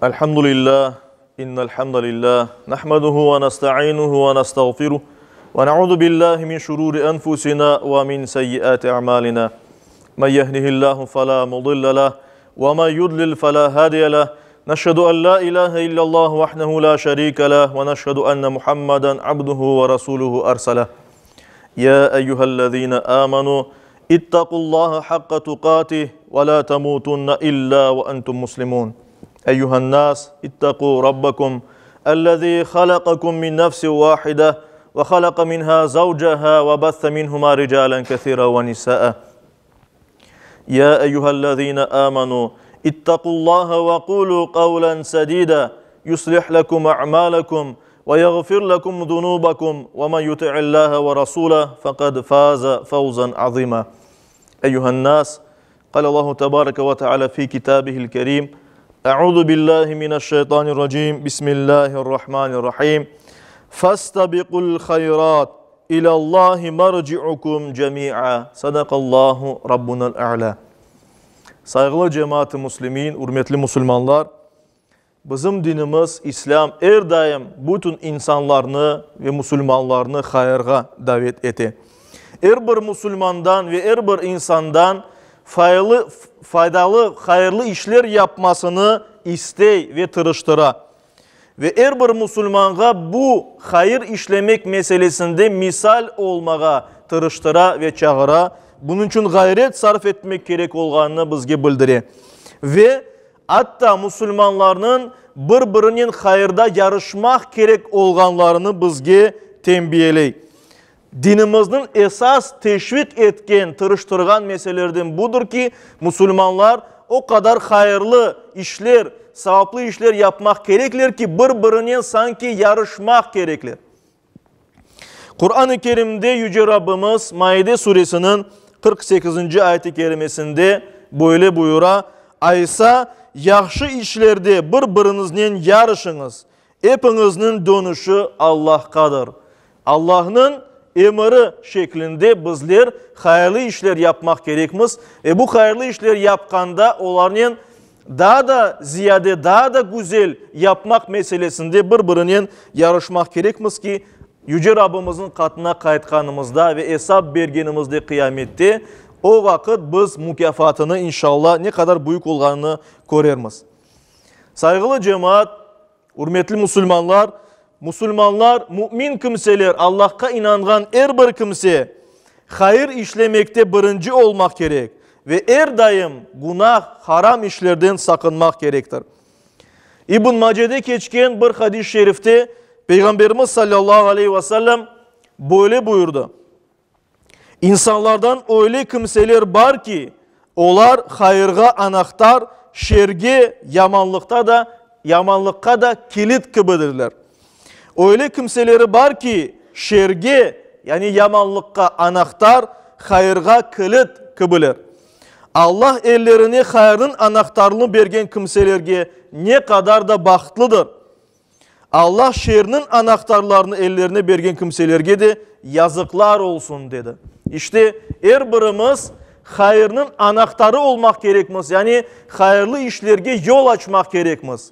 Elhamdülillah, innel hamdalillah, nahmaduhu ve nesta'inuhu ve nestağfiruh ve na'udhu billahi min şururi enfusina ve min seyyiati a'malina. Men yehdihillahu fela mudille leh ve men yudlil fela hadiye leh. Neşhedü en la ilahe illallah vahdehu la şerike leh ve neşhedü enne Muhammeden abduhu ve rasuluhu erseleh. Ya eyyühellezine amenu ittaqullaha hakka tuqatih ve la temutunna illa ve entum muslimun. أيها الناس اتقوا ربكم الذي خلقكم من نفس واحدة وخلق منها زوجها وبث منهما رجالا كثيرا ونساء يا أيها الذين آمنوا اتقوا الله وقولوا قولا سديدا يصلح لكم أعمالكم ويغفر لكم ذنوبكم ومن يطع الله ورسوله فقد فاز فوزا عظيما أيها الناس قال الله تبارك وتعالى في كتابه الكريم أعوذ بالله من الشيطان الرجيم بسم الله الرحمن الرحيم فاستبقوا الخيرات إلى الله مرجعكم جميعا صدق الله ربنا الأعلى. Saygılı cemaat-i muslimin, hürmetli Müslümanlar, bizim dinimiz İslam her daim bütün insanlarını ve Müslümanlarını hayırga davet etti. Her bir Müslümandan ve her bir insandan faydalı, hayırlı işler yapmasını istey ve tırıştıra. Ve her bir Müslümana bu hayır işlemek meselesinde misal olmağa tırıştıra ve çağıra. Bunun için gayret sarf etmek gerek olganını bizge bildire. Ve hatta Müslümanların birbirinin hayırda yarışmak gerek olganlarını bizge tembiyeley. Dinimizin esas teşvik etken, tırıştırgan meselelerden budur ki Müslümanlar o kadar hayırlı işler, sevaplı işler yapmak gerekler ki birbirinin sanki yarışmak gerekler. Kur'an-ı Kerim'de Yüce Rabbimiz Maide suresinin 48. ayet-i kerimesinde böyle buyura: Aysa yaxşı işlerde birbirinizden yarışınız, hepinizin dönüşü Allah'kadır. Allah'ın emri şeklinde bizler hayırlı işler yapmak gerekmiz. Bu hayırlı işler yapkanda onların daha da ziyade, daha da güzel yapmak meselesinde birbirinin yarışmak gerekmiz ki Yüce Rabbimizin katına kayıtkanımızda ve hesap bergenimizde kıyamette o vakit biz mükafatını inşallah ne kadar büyük olganını görürüz. Saygılı cemaat, hürmetli Müslümanlar, mümin kimseler, Allah'a inangan her bir kimse hayır işlemekte birinci olmak gerek ve her daim günah, haram işlerden sakınmak gerektir. İbn Mace'de geçken bir hadis-i şerifte Peygamberimiz sallallahu aleyhi ve sellem böyle buyurdu: İnsanlardan öyle kimseler var ki onlar hayırga anahtar, şerge, yamanlıkka da kilit gibidirler. Öyle kimseleri var ki şerge yani yamanlıkka anahtar, hayırga kilit gibiler. Allah ellerine hayırın anahtarını bergen kimselerge ne kadar da baxtlıdır. Allah şerinin anahtarlarını ellerine bergen kimselerge de yazıklar olsun dedi. İşte her birimiz hayırın anahtarı olmak gerekmez. Yani hayırlı işlerge yol açmak gerekmez.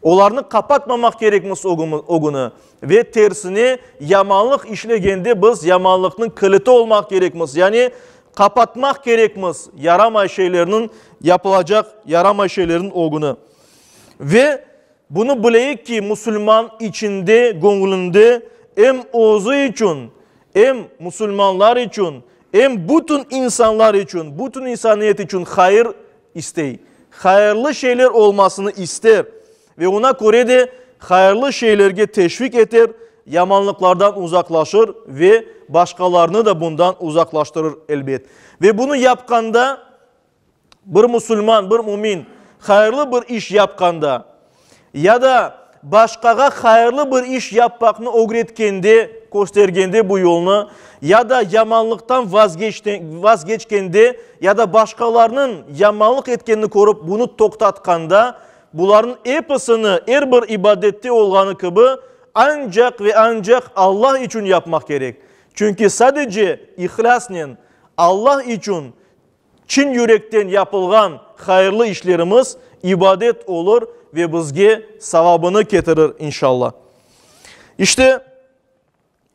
Onlarını kapatmamak gerekmez o günü. Ve tersine yamanlık işlegende biz yamanlıkның kiliti olmak gerekmez. Yani kapatmak gerekmez. Yaramay şeylerinin yapılacak yaramay şeylerin o günü. Ve bunu bileyik ki Müslüman içinde, gönlünde hem oğzu için, hem Müslümanlar için, hem bütün insanlar için, bütün insaniyet için hayır istey. Hayırlı şeyler olmasını ister. Ve ona göre de hayırlı şeylerge teşvik eder, yamanlıklardan uzaklaşır ve başkalarını da bundan uzaklaştırır elbet. Ve bunu yapkanda bir Müslüman, bir mümin hayırlı bir iş yapkanda ya da başkaga hayırlı bir iş yapmakını öğretkende, göstergende bu yolunu ya da yamanlıktan vazgeçkende ya da başkalarının yamanlık etkenini korup bunu toktatkanda bunların hepsini her bir ibadette olganı gibi ancak ve ancak Allah için yapmak gerek. Çünkü sadece ihlasla Allah için çin yürekten yapılgan hayırlı işlerimiz ibadet olur ve bizge savabını getirir inşallah. İşte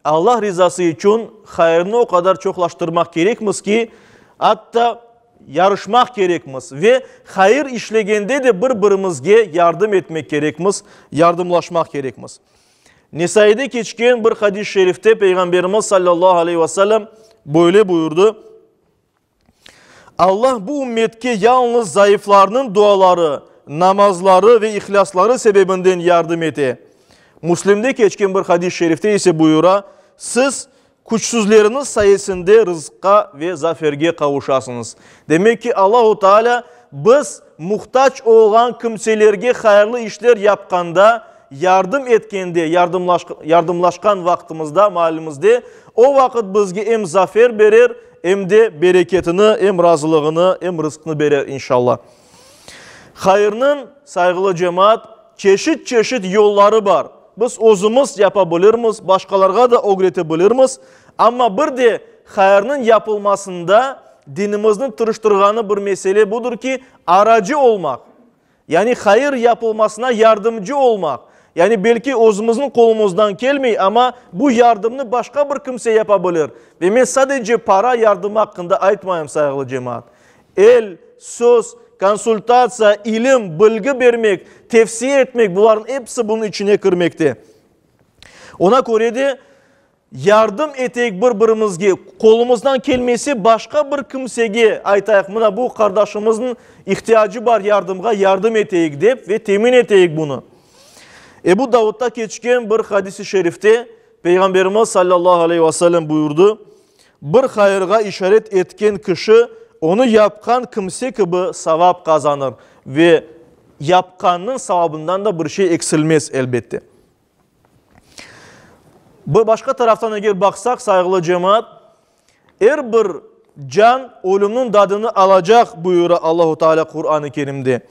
Allah rızası için hayrını o kadar çoklaştırmak gerekmiz ki hatta yarışmak gerekmiz ve hayır işlegende de birbirimizge yardım etmek gerekmiz, yardımlaşmak gerekmiz. Nisa'da geçken bir hadis-i şerifte Peygamberimiz sallallahu aleyhi ve sellem böyle buyurdu. Allah bu ümmetke yalnız zayıflarının duaları, namazları ve ihlasları sebebinden yardım ete. Müslim'de geçken bir hadis-i şerifte ise buyura, siz güçsüzleriniz sayesinde rızka ve zaferge kavuşasınız. Demek ki Allahu Teala biz muhtaç olan kimselerge hayırlı işler yapkanda, yardım etkende, yardımlaşkan vaktimizde, malimizde o vakit bizge hem zafer verir, hem de bereketini, hem razılığını, hem rızkını verir inşallah. Hayırın saygılı cemaat çeşit yolları var. Biz özümüz yapabiliriz, başkalarına da öğretebiliriz. Ama bir de hayırın yapılmasında dinimizin tırıştırganı bir mesele budur ki aracı olmak. Yani hayır yapılmasına yardımcı olmak. Yani belki özümüzün kolumuzdan gelmeyi ama bu yardımını başka bir kimse yapabilir. Ve ben sadece para yardım hakkında aytmayayım saygılı cemaat. El, söz, konsultasiya, ilim, bilgi vermek, tefsir etmek bunların hepsi bunun içine girmekte. Ona göre de yardım etek birbirimizge kolumuzdan gelmesi başka bir kimsege aytayık. Buna bu kardeşimizin ihtiyacı var yardımga yardım eteyik deyip ve temin eteyik bunu. Ebu Davud'da geçken bir hadisi şerifte Peygamberimiz sallallahu aleyhi ve sellem buyurdu. Bir hayırga işaret etken kişi onu yapkan kimse gibi savap kazanır ve yapkanın savabından da bir şey eksilmez elbette. Bu başka taraftan eğer baksak saygılı cemaat, her bir can ölümün dadını alacak buyuruyor Allahu Teala Kur'an-ı Kerim'de.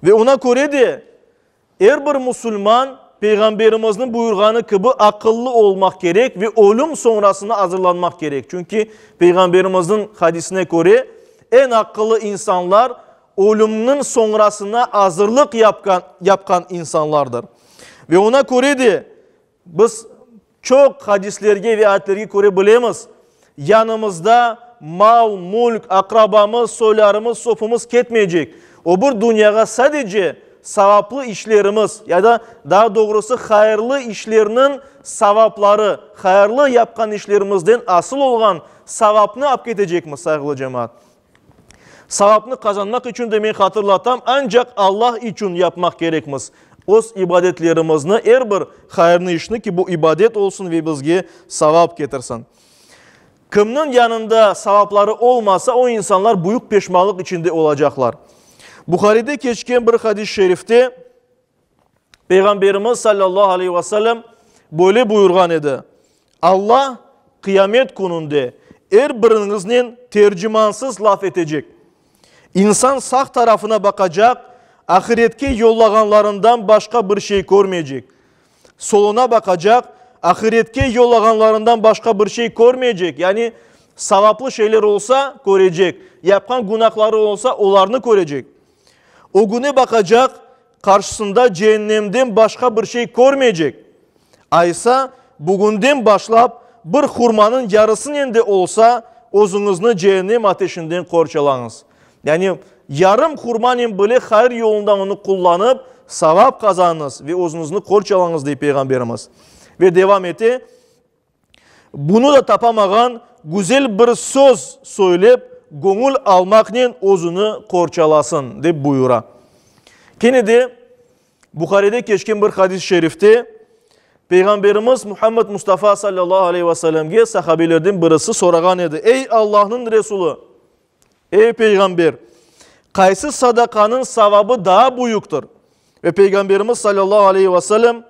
Ve ona göre de her bir Müslüman Peygamberimizin buyurganı gibi akıllı olmak gerek ve ölüm sonrasına hazırlanmak gerek. Çünkü Peygamberimizin hadisine göre en akıllı insanlar ölümünün sonrasına hazırlık yapkan insanlardır. Ve ona göre de biz çok hadislerge ve ayetlerge göre bilemiz. Yanımızda mal, mülk, akrabamız, soylarımız, sopumuz ketmeyecek. O bir dünyaya sadece savaplı işlerimiz ya da daha doğrusu hayırlı işlerinin savapları, hayırlı yapkan işlerimizden asıl olan savapını alıp gidecekmiz saygılı cemaat. Savapını kazanmak için demeyi hatırlatam ancak Allah için yapmak gerekmiz. Öz ibadetlerimizini her bir hayırlı işini ki bu ibadet olsun ve bizge savap getirsin. Kimnin yanında savapları olmasa o insanlar büyük peşmanlık içinde olacaklar. Bukhari'de geçken bir hadis-i şerifte Peygamberimiz sallallahu aleyhi ve sellem böyle buyurgan idi. Allah kıyamet gününde her birinizin tercümansız laf edecek. İnsan sağ tarafına bakacak, ahiretke yollağanlarından başka bir şey görmeyecek. Soluna bakacak, ahiretke yollağanlarından başka bir şey görmeyecek. Yani savaplı şeyler olsa görecek. Yapkan günahları olsa onlarını görecek. O güne bakacak, karşısında cehennemden başka bir şey görmeyecek. Aysa bugünden başlap bir hurmanın yarısının de olsa özünüzü cehennem ateşinden korçalanız. Yani yarım hurmanın bile hayır yolundan onu kullanıp savap kazanınız ve özünüzü korçalanız diye Peygamberimiz. Ve devam etti. Bunu da tapamagan güzel bir söz söyleyip gönül almakla özünü korçalasın diye buyura. Kennedy Bukhari'de geçken bir hadis-i şerifte Peygamberimiz Muhammed Mustafa sallallahu aleyhi ve sellem'e sahabelerden birisi soragan edi. Ey Allah'ın Resulü, ey Peygamber, kaysı sadakanın savabı daha büyüktür? Ve Peygamberimiz sallallahu aleyhi ve sellem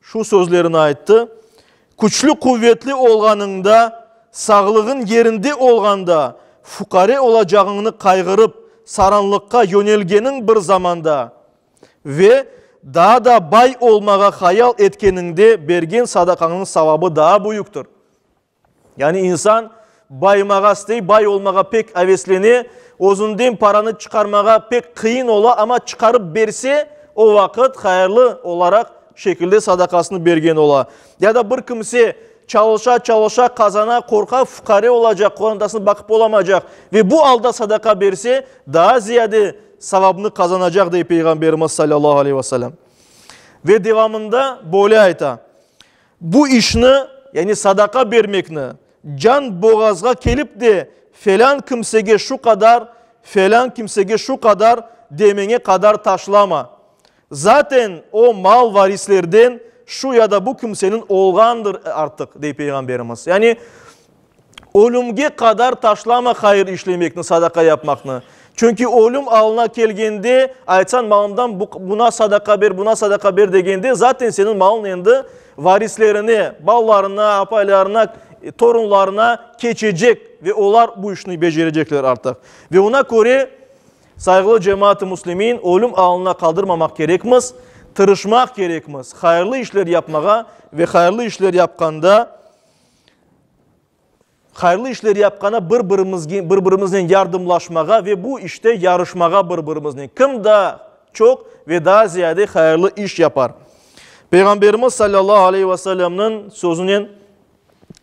şu sözlerini aytti. Güçlü kuvvetli olganında, sağlığın yerinde olganda, fukare olacağını kaygırıp saranlıkka yönelgenin bir zamanda ve daha da bay olmağa hayal etkeninde bergen sadakanın savabı daha büyüktür. Yani insan baymağa istey, bay olmağa pek hevesleni, özünden paranı çıkarmağa pek kıyın ola ama çıkarıp berse o vakit hayırlı olarak şekilde sadakasını bergen ola. Ya da bir kimse çalışa kazana korka fukare olacak, Kur'an'dasını bakıp olamayacak ve bu alda sadaka verse daha ziyade savabını kazanacak diye Peygamberimiz sallallahu aleyhi ve sellem. Ve devamında böyle ayta. Bu işini yani sadaka vermekni can boğazga kelip de falan kimsege şu kadar demene kadar taşlama. Zaten o mal varislerden şu ya da bu kimsenin olgandır artık diye Peygamberimiz. Yani ölümge kadar taşlama hayır işlemekni, sadaka yapmakni. Çünkü ölüm alına kelgende aytsan malımdan buna sadaka ver, buna sadaka ver degende zaten senin malın endi varislerine, ballarına, apaylarına, torunlarına geçecek ve onlar bu işini becerecekler artık. Ve ona göre saygılı cemaat-i muslimin ölüm alına kaldırmamak gerekmez, tırışmak gerekmez. Hayırlı işler yapmağa ve hayırlı işler yapkana birbirimizden yardımlaşmağa ve bu işte yarışmağa birbirimizden. Kim daha çok ve daha ziyade hayırlı iş yapar. Peygamberimiz sallallahu aleyhi ve sellem'nin sözünün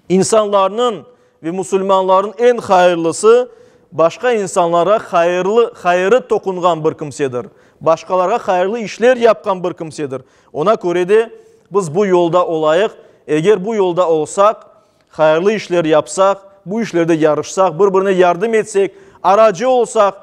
insanların ve Müslümanların en hayırlısı başka insanlara hayırı dokungan bir kimsedir. Başkalara hayırlı işler yapkan bir kimsedir. Ona göre de biz bu yolda olayık. Eğer bu yolda olsak, hayırlı işler yapsak, bu işlerde yarışsak, birbirine yardım etsek, aracı olsak,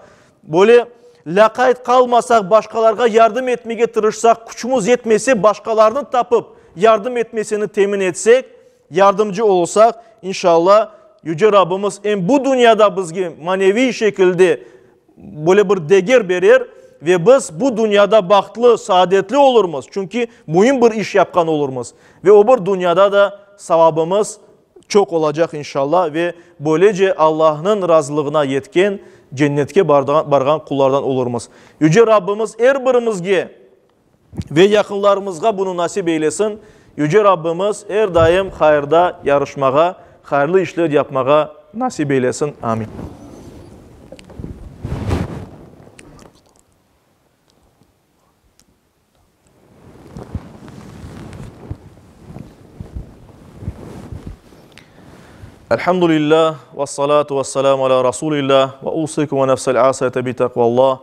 böyle lakayt kalmasak, başkalarına yardım etmeye tırışsak, gücümüz yetmese başkalarını tapıp yardım etmesini temin etsek, yardımcı olsak, inşallah Yüce Rabbimiz bu dünyada bizge manevi şekilde böyle bir değer verir ve biz bu dünyada baktlı, saadetli olurmuz. Çünkü mühim bir iş yapkan olurmuz. Ve o bir dünyada da savabımız çok olacak inşallah ve böylece Allah'ın razılığına yetken cennetke bargan kullardan olurmuz. Yüce Rabbimiz her birimizge ve yakınlarımızga bunu nasip eylesin. Yüce Rabbimiz her daim hayırda yarışmağa, hayırlı işler yapmağa nasip eylesin. Amin. Elhamdülillah ve salatu ve selamu ala Resulillah ve usikum ve nefsel asete bi takvallah.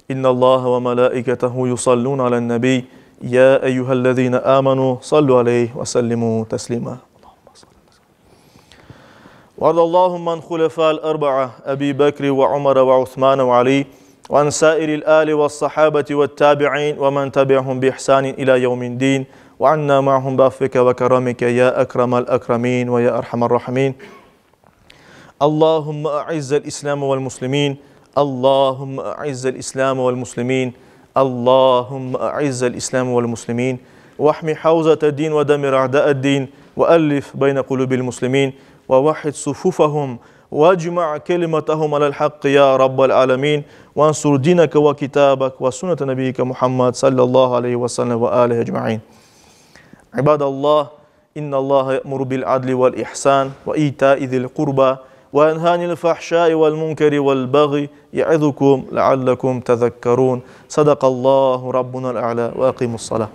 İnna Allah ve melaiketehu yusallun alen nebi. Ya eyyühellezine amenu sallu aleyhi ve sellimu teslima. وارض اللهم عن خلفاء الأربعة أبي بكر وعمر وعثمان وعلي وعن سائر الآل والصحابة والتابعين ومن تبعهم بإحسان إلى يوم الدين وعنا معهم بعفوك وكرمك يا أكرم الأكرمين ويا أرحم الراحمين. اللهم أعز الإسلام والمسلمين. اللهم أعز الإسلام والمسلمين. اللهم أعز الإسلام والمسلمين واحمي حوزة الدين ودمر أعداء الدين وألف بين قلوب المسلمين ووحد صفوفهم واجمع كلمتهم على الحق يا رب العالمين وانصر دينك وكتابك وسنة نبيك محمد صلى الله عليه وسلم وآله أجمعين. عباد الله إن الله يأمر بالعدل والإحسان وإيتاء ذي القربى وينهى عن الفحشاء والمنكر والبغي يعظكم لعلكم تذكرون. صدق الله ربنا الأعلى وأقيموا الصلاة.